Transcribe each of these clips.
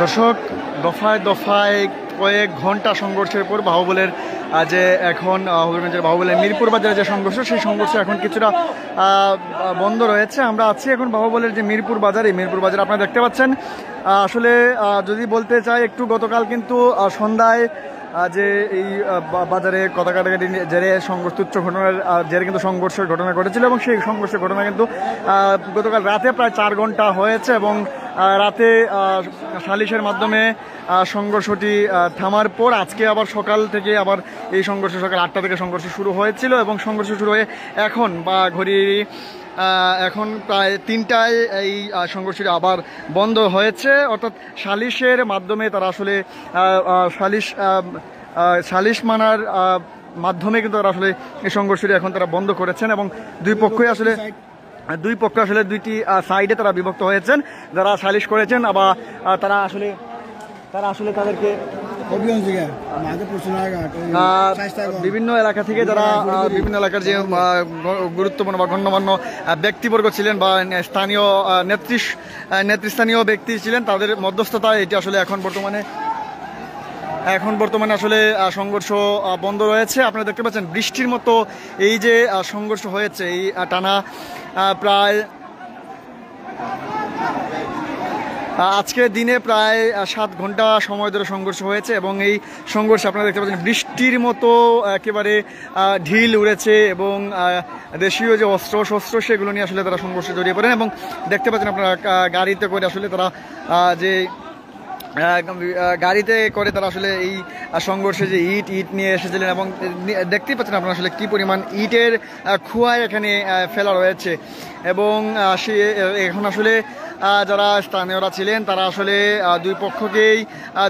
দর্শক, দফায় দফায় কয়েক ঘন্টা সংঘর্ষের পর বাহুবলের যে এখন হবিগঞ্জের বাহুবলের মিরপুর বাজারে যে সংঘর্ষ, সেই সংঘর্ষ এখন কিছুটা বন্ধ রয়েছে। আমরা আছি এখন বাহুবলের যে মিরপুর বাজার, এই মিরপুর বাজার আপনারা দেখতে পাচ্ছেন। আসলে যদি বলতে চাই একটু, গতকাল কিন্তু সন্ধ্যায় যে এই বাজারে কথা কাটাকাটি জেরে সংঘর্ষ, তুচ্ছ ঘটনার জেরে কিন্তু সংঘর্ষের ঘটনা ঘটেছিল এবং সেই সংঘর্ষের ঘটনা কিন্তু গতকাল রাতে প্রায় 4 ঘন্টা হয়েছে এবং রাতে সালিশের মাধ্যমে সংঘর্ষটি থামার পর আজকে আবার সকাল থেকে আবার এই সংঘর্ষ সকাল 8টা থেকে সংঘর্ষ শুরু হয়েছিল এবং সংঘর্ষ শুরু হয়ে এখন বা ঘড়ি এখন প্রায় 3টায় এই সংঘর্ষটি আবার বন্ধ হয়েছে। অর্থাৎ সালিশের মাধ্যমে তারা আসলে সালিশ মানার মাধ্যমে কিন্তু তারা আসলে এই সংঘর্ষটি এখন তারা বন্ধ করেছেন এবং দুই পক্ষ আসলে দুইটি সাইডে তারা বিভক্ত হয়েছেন। যারা সালিশ করেছেন আবার তারা আসলে তাদেরকে বিভিন্ন এলাকা থেকে যারা বিভিন্ন এলাকার যে গুরুত্বপূর্ণ বা গণ্যমান্য ব্যক্তিবর্গ ছিলেন বা স্থানীয় নেতৃস্থানীয় ব্যক্তি ছিলেন, তাদের মধ্যস্থতায় এটি আসলে এখন বর্তমানে আসলে সংঘর্ষ বন্ধ রয়েছে। আপনারা দেখতে পাচ্ছেন বৃষ্টির মতো এই যে সংঘর্ষ হয়েছে, এই টানা প্রায় আজকের দিনে প্রায় 7 ঘন্টা সময় ধরে সংঘর্ষ হয়েছে এবং এই সংঘর্ষে আপনারা দেখতে পাচ্ছেন বৃষ্টির মতো একেবারে ঢিল উড়েছে এবং দেশীয় যে অস্ত্র সেগুলো নিয়ে আসলে তারা সংঘর্ষে জড়িয়ে পড়েন এবং দেখতে পাচ্ছেন আপনারা গাড়িতে করে আসলে তারা তারা আসলে এই সংঘর্ষে যে ইট নিয়ে এসেছিলেন এবং দেখতেই পাচ্ছেন আপনারা আসলে কি পরিমাণ ইটের খোয়া এখানে ফেলা রয়েছে এবং এখন আসলে যারা স্থানীয়রা ছিলেন তারা আসলে দুই পক্ষকেই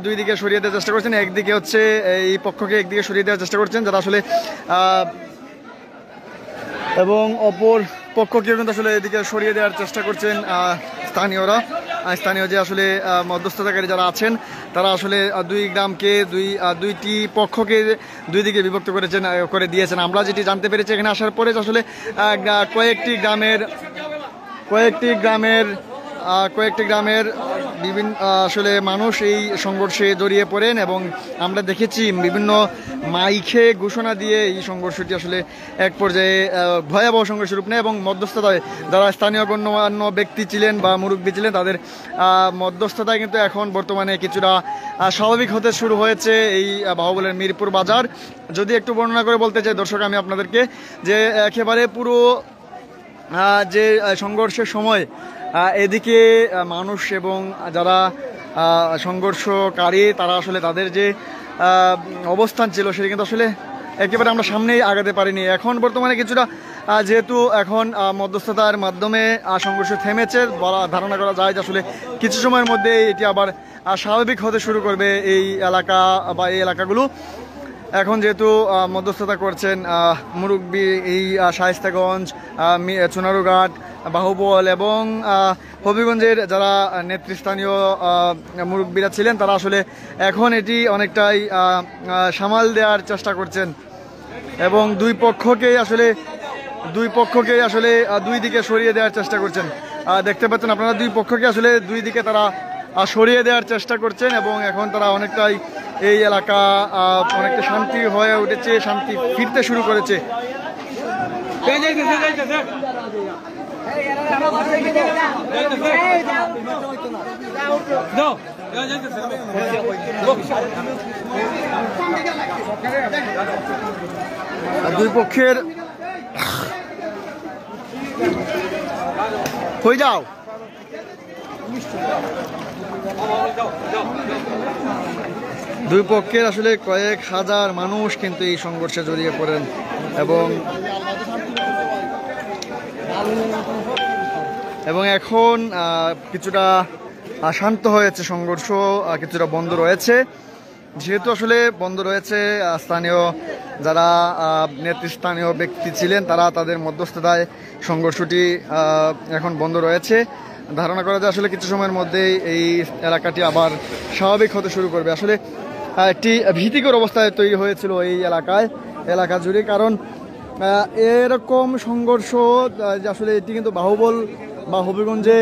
দুই দিকে সরিয়ে দেওয়ার চেষ্টা করছেন। একদিকে হচ্ছে এই পক্ষকে একদিকে সরিয়ে দেওয়ার চেষ্টা করছেন যারা আসলে এবং অপর পক্ষকেও কিন্তু আসলে এদিকে সরিয়ে দেওয়ার চেষ্টা করছেন স্থানীয় যে আসলে মধ্যস্থতাকারী যারা আছেন তারা আসলে দুই গ্রামকে দুইটি পক্ষকে দুই দিকে বিভক্ত করে দিয়েছেন। আমরা যেটি জানতে পেরেছি এখানে আসার পরে আসলে কয়েকটি গ্রামের বিভিন্ন আসলে মানুষ এই সংঘর্ষে জড়িয়ে পড়েন এবং আমরা দেখেছি বিভিন্ন মাইকে ঘোষণা দিয়ে এই সংঘর্ষটি আসলে এক পর্যায়ে ভয়াবহ সংঘর্ষের রূপ নেয় এবং মধ্যস্থতায় যারা স্থানীয় গণ্যমান্য ব্যক্তি ছিলেন বা মুরব্বী ছিলেন তাদের মধ্যস্থতায় কিন্তু এখন বর্তমানে কিছুটা স্বাভাবিক হতে শুরু হয়েছে এই বাহুবলের মিরপুর বাজার। যদি একটু বর্ণনা করে বলতে চাই দর্শক আমি আপনাদেরকে, যে একেবারে পুরো যে সংঘর্ষের সময় এদিকে মানুষ এবং যারা সংঘর্ষকারী তারা আসলে তাদের যে অবস্থান ছিল সেটা কিন্তু আসলে একেবারে আমরা সামনেই আগাতে পারিনি। এখন বর্তমানে কিছুটা যেহেতু এখন মধ্যস্থতার মাধ্যমে সংঘর্ষ থেমেছে, ধারণা করা যায় যে আসলে কিছু সময়ের মধ্যে এটি আবার স্বাভাবিক হতে শুরু করবে এই এলাকা বা এই এলাকাগুলো। এখন যেহেতু মধ্যস্থতা করছেন মুরব্বী এই শায়েস্তাগঞ্জ, চুনারুঘাট, বাহুবল এবং হবিগঞ্জের যারা নেতৃস্থানীয় মুরব্বীরা ছিলেন তারা আসলে এখন এটি অনেকটাই সামাল দেওয়ার চেষ্টা করছেন এবং দুই পক্ষকেই আসলে দুই দিকে সরিয়ে দেওয়ার চেষ্টা করছেন। দেখতে পাচ্ছেন আপনারা দুই পক্ষকে আসলে দুই দিকে তারা সরিয়ে দেওয়ার চেষ্টা করছেন এবং এখন তারা অনেকটাই এই এলাকা অনেকটা শান্তি হয়ে উঠেছে, শান্তি ফিরতে শুরু করেছে। দুই পক্ষের হয়ে যাও দুই পক্ষের আসলে কয়েক হাজার মানুষ কিন্তু এই সংঘর্ষে জড়িয়ে পড়েন এবং এখন কিছুটা শান্ত হয়েছে, সংঘর্ষ কিছুটা বন্ধ রয়েছে। যেহেতু আসলে বন্ধ রয়েছে, স্থানীয় যারা নেতৃস্থানীয় ব্যক্তি ছিলেন তারা তাদের মধ্যস্থতায় সংঘর্ষটি এখন বন্ধ রয়েছে। ধারণা করা যায় আসলে কিছু সময়ের মধ্যেই এই এলাকাটি আবার স্বাভাবিক হতে শুরু করবে। আসলে একটি ভীতিকর অবস্থায় তৈরি হয়েছিল এই এলাকা জুড়ে, কারণ এরকম সংঘর্ষ আসলে এটি কিন্তু বাহুবল বা হবিগঞ্জে